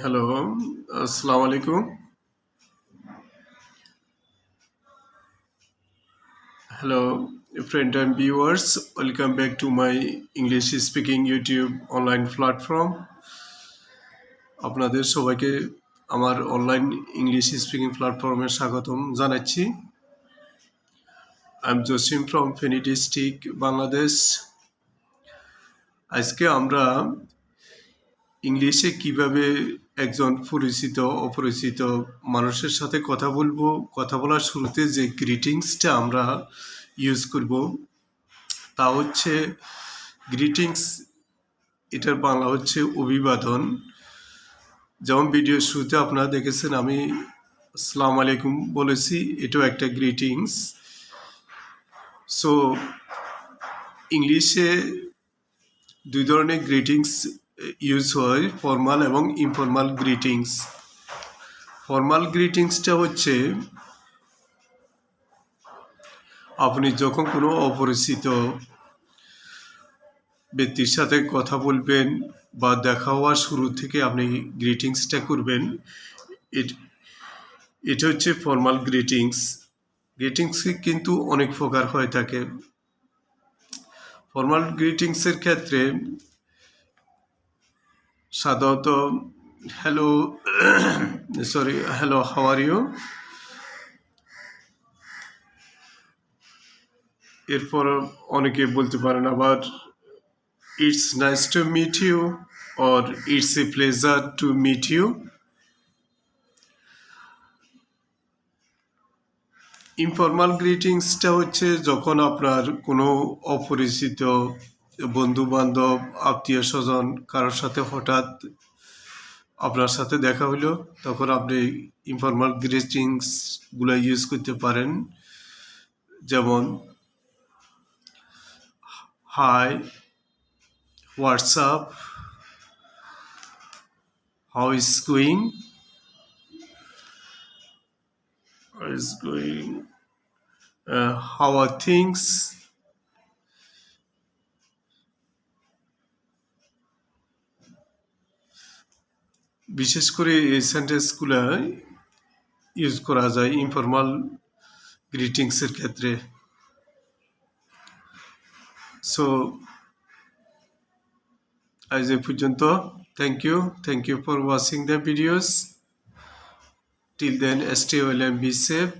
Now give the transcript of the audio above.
Hello, Assalamu alaikum. Hello, friend and viewers. Welcome back to my English speaking YouTube online platform. আপনাদের সবাইকে আমার online English speaking প্ল্যাটফর্মে স্বাগতম জানাচ্ছি। I'm Josim from Feni District, Bangladesh. আজকে আমরা ইংলিশে কিভাবে একজন পরিচিত অপরিচিত মানুষের সাথে কথা বলবো, কথা বলার শুরুতে যে গ্রিটিংসটা আমরা ইউজ করব তা হচ্ছে গ্রিটিংস, এটার বাংলা হচ্ছে অভিবাদন। যেমন ভিডিও শুরুতে আপনারা দেখেছেন আমি আসসালামু আলাইকুম বলেছি, এটাও একটা গ্রিটিংস। সো ইংলিশে দুই ধরনের গ্রিটিংস ইউজ হয়, ফর্মাল এবং ইনফর্মাল গ্রিটিংস। ফর্মাল গ্রিটিংসটা হচ্ছে আপনি যখন কোনো অপরিচিত ব্যক্তির সাথে কথা বলবেন বা দেখা হওয়ার শুরু থেকে আপনি গ্রিটিংসটা করবেন, এটা হচ্ছে ফর্মাল গ্রিটিংস। গ্রিটিংস কিন্তু অনেক প্রকার হয়ে থাকে। ফর্মাল গ্রিটিংসের ক্ষেত্রে সাধারণত হ্যালো হাউ আর ইউ, এরপর অনেকে বলতে পারেন আবার it's nice to meet you or it's a pleasure to meet you. Informal গ্রিটিংসটা হচ্ছে যখন আপনার কোনো অপরিচিত বন্ধু বান্ধব আত্মীয় স্বজন কারোর সাথে হঠাৎ আপনার সাথে দেখা হইলো, তখন আপনি ইনফর্মাল গ্রিটিংসগুলো ইউজ করতে পারেন। যেমন hi, WhatsApp, how is going, how are things, বিশেষ করে এই সেন্টেন্সগুলো ইউজ করা যায় ইনফর্মাল গ্রিটিংসের ক্ষেত্রে। সো আজ এ পর্যন্ত। Thank you for watching the videos. Till then, stay well and be safe.